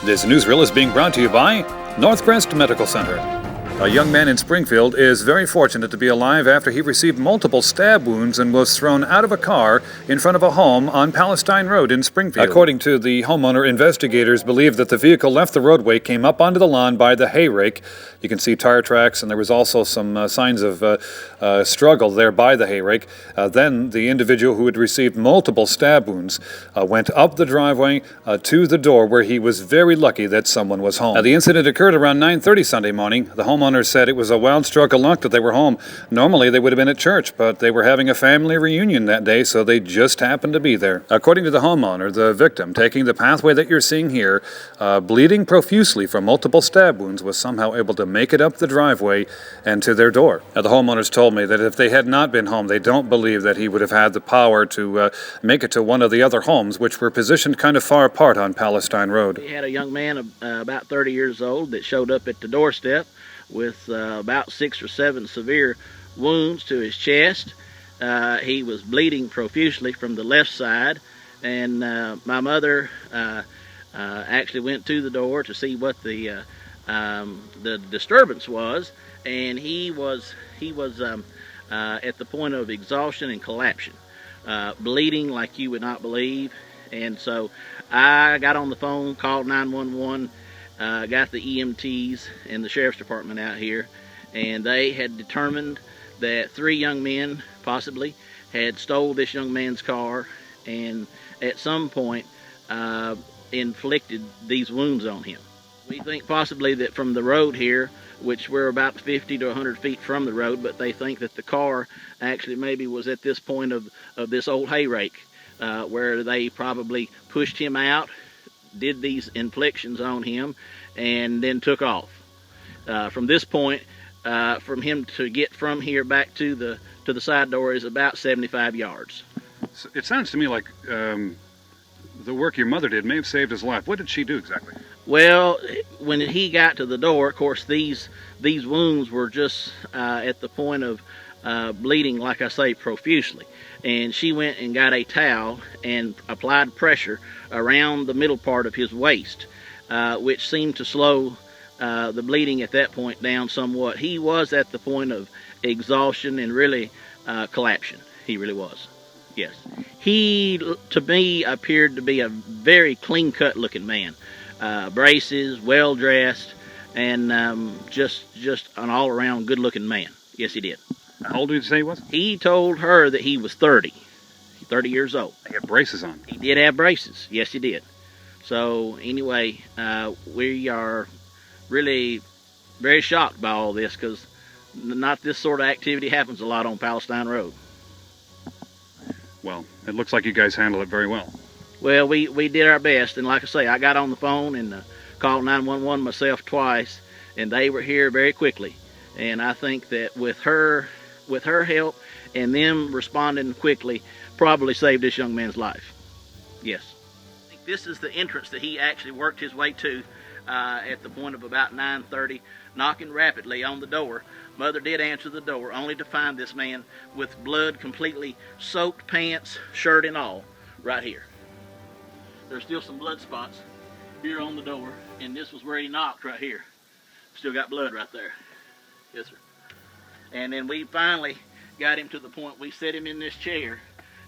This newsreel is being brought to you by Northcrest Medical Center. A young man in Springfield is very fortunate to be alive after he received multiple stab wounds and was thrown out of a car in front of a home on Palestine Road in Springfield. According to the homeowner, investigators believe that the vehicle left the roadway, came up onto the lawn by the hay rake. You can see tire tracks, and there was also some signs of struggle there by the hay rake. Then the individual who had received multiple stab wounds went up the driveway to the door, where he was very lucky that someone was home. The incident occurred around 9:30 Sunday morning. The homeowner said it was a wild stroke of luck that they were home. Normally they would have been at church, but they were having a family reunion that day, so they just happened to be there. According to the homeowner, the victim, taking the pathway that you're seeing here, bleeding profusely from multiple stab wounds, was somehow able to make it up the driveway and to their door. The homeowners told me that if they had not been home, they don't believe that he would have had the power to make it to one of the other homes, which were positioned kind of far apart on Palestine Road. We had a young man about 30 years old that showed up at the doorstep with about 6 or 7 severe wounds to his chest. He was bleeding profusely from the left side, and my mother actually went to the door to see what the disturbance was, and he was at the point of exhaustion and collapsion, bleeding like you would not believe. And so I got on the phone, called 911, got the EMTs and the sheriff's department out here, and they had determined that 3 young men possibly had stole this young man's car and at some point inflicted these wounds on him. We think possibly that from the road here, which we're about 50 to 100 feet from the road, but they think that the car actually maybe was at this point of this old hay rake, where they probably pushed him out, did these inflictions on him, and then took off. From this point, from him to get from here back to the side door is about 75 yards. So it sounds to me like the work your mother did may have saved his life. What did she do exactly? Well, when he got to the door, of course, these wounds were just at the point of bleeding, like I say, profusely. And she went and got a towel and applied pressure around the middle part of his waist, which seemed to slow the bleeding at that point down somewhat. He was at the point of exhaustion and really collapsion. He really was. Yes. He, to me, appeared to be a very clean-cut looking man. Braces, well-dressed, and just an all-around good-looking man. Yes, he did. How old did you say he was? He told her that he was 30 years old. He had braces on. He did have braces. Yes, he did. So anyway, we are really very shocked by all this, because not this sort of activity happens a lot on Palestine Road. Well, it looks like you guys handled it very well. Well, we did our best, and like I say, I got on the phone and called 911 myself twice, and they were here very quickly. And I think that with her help and them responding quickly, probably saved this young man's life. Yes. I think this is the entrance that he actually worked his way to at the point of about 9:30, knocking rapidly on the door. Mother did answer the door, only to find this man with blood, completely soaked pants, shirt and all, right here. There's still some blood spots here on the door, and this was where he knocked right here. Still got blood right there. Yes, sir. And then we finally got him to the point we set him in this chair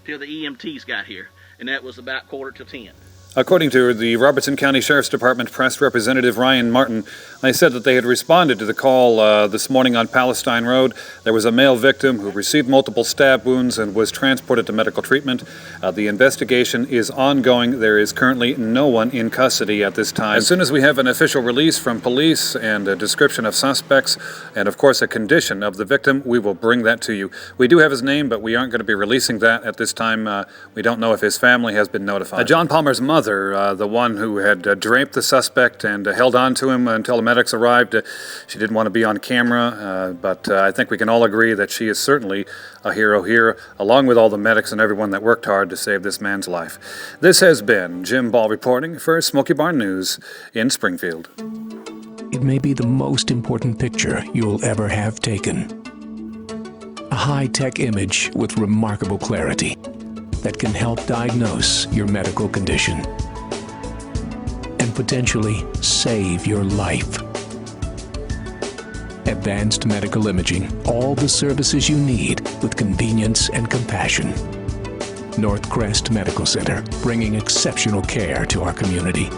till the EMTs got here, and that was about 9:45. According to the Robertson County Sheriff's Department press representative Ryan Martin, they said that they had responded to the call this morning on Palestine Road. There was a male victim who received multiple stab wounds and was transported to medical treatment. The investigation is ongoing. There is currently no one in custody at this time. As soon as we have an official release from police and a description of suspects and, of course, a condition of the victim, we will bring that to you. We do have his name, but we aren't going to be releasing that at this time. We don't know if his family has been notified. John Palmer's mother, the one who had draped the suspect and held on to him until the medics arrived. She didn't want to be on camera, but I think we can all agree that she is certainly a hero here, along with all the medics and everyone that worked hard to save this man's life. This has been Jim Ball reporting for Smoky Barn News in Springfield. It may be the most important picture you'll ever have taken. A high-tech image with remarkable clarity that can help diagnose your medical condition and potentially save your life. Advanced medical imaging, all the services you need with convenience and compassion. Northcrest Medical Center, bringing exceptional care to our community.